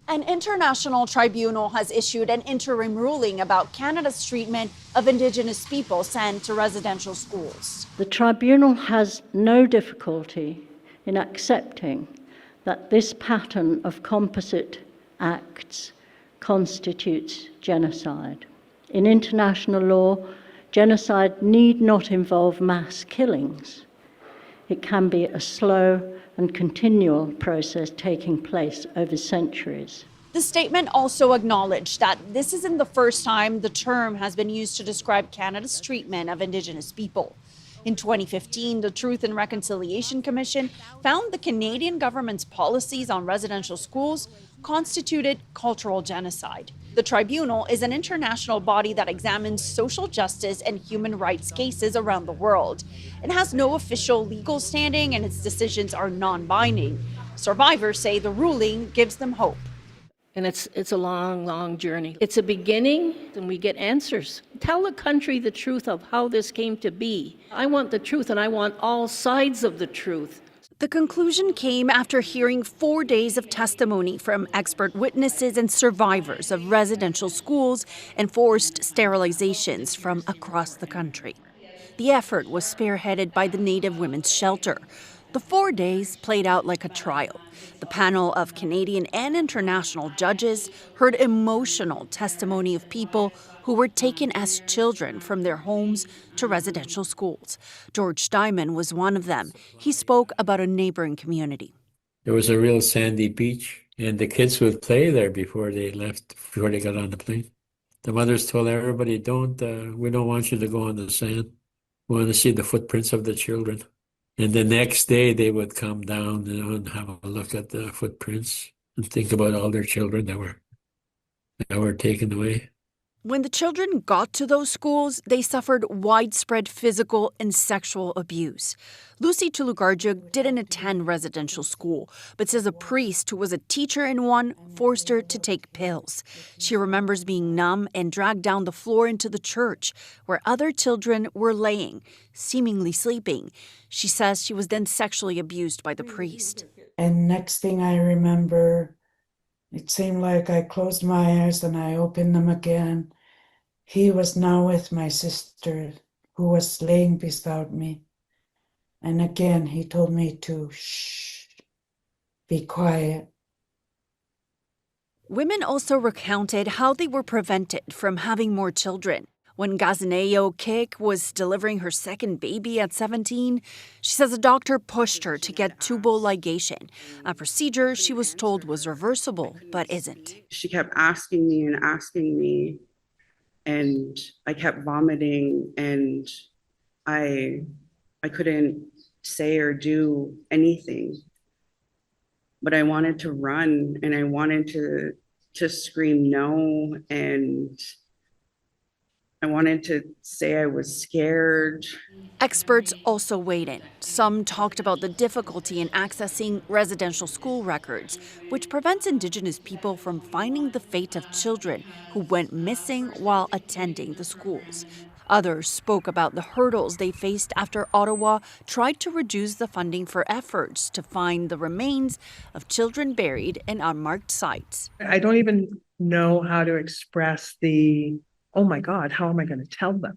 An international tribunal has issued an interim ruling about Canada's treatment of Indigenous people sent to residential schools. The tribunal has no difficulty in accepting that this pattern of composite acts constitutes genocide. In international law, genocide need not involve mass killings. It can be a slow and continual process taking place over centuries. The statement also acknowledged that this isn't the first time the term has been used to describe Canada's treatment of Indigenous people. In 2015, the Truth and Reconciliation Commission found the Canadian government's policies on residential schools constituted cultural genocide. The tribunal is an international body that examines social justice and human rights cases around the world. It has no official legal standing and its decisions are non-binding. Survivors say the ruling gives them hope. And it's a long, long journey. It's a beginning, and we get answers. Tell the country the truth of how this came to be. I want the truth, and I want all sides of the truth. The conclusion came after hearing 4 days of testimony from expert witnesses and survivors of residential schools and forced sterilizations from across the country. The effort was spearheaded by the Native Women's Shelter. The 4 days played out like a trial. The panel of Canadian and international judges heard emotional testimony of people who were taken as children from their homes to residential schools. George Diamond was one of them. He spoke about a neighboring community. There was a real sandy beach, and the kids would play there before they left, before they got on the plane. The mothers told everybody, we don't want you to go on the sand. We want to see the footprints of the children. And the next day they would come down, and have a look at the footprints and think about all their children that were taken away. When the children got to those schools, they suffered widespread physical and sexual abuse. Lucy Tulugarjuk didn't attend residential school, but says a priest who was a teacher in one forced her to take pills. She remembers being numb and dragged down the floor into the church, where other children were laying, seemingly sleeping. She says she was then sexually abused by the priest. And next thing I remember, it seemed like I closed my eyes and I opened them again. He was now with my sister, who was laying beside me. And again, he told me to shh, be quiet. Women also recounted how they were prevented from having more children. When Gazineo Kik was delivering her second baby at 17, she says a doctor pushed her to get tubal ligation, a procedure she was told was reversible, but isn't. She kept asking me, and I kept vomiting, and I couldn't say or do anything. But I wanted to run, and I wanted to scream no, and I wanted to say I was scared. Experts also weighed in. Some talked about the difficulty in accessing residential school records, which prevents Indigenous people from finding the fate of children who went missing while attending the schools. Others spoke about the hurdles they faced after Ottawa tried to reduce the funding for efforts to find the remains of children buried in unmarked sites. I don't even know how to express oh my God, how am I going to tell them?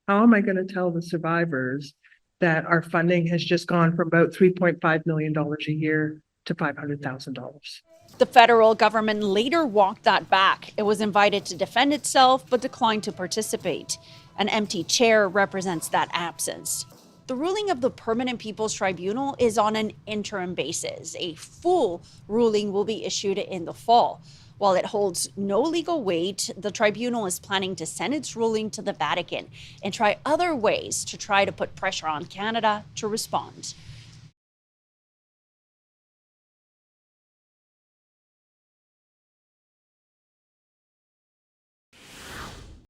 How am I going to tell the survivors that our funding has just gone from about $3.5 million a year to $500,000? The federal government later walked that back. It was invited to defend itself, but declined to participate. An empty chair represents that absence. The ruling of the Permanent Peoples Tribunal is on an interim basis. A full ruling will be issued in the fall. While it holds no legal weight, the tribunal is planning to send its ruling to the Vatican and try other ways to try to put pressure on Canada to respond.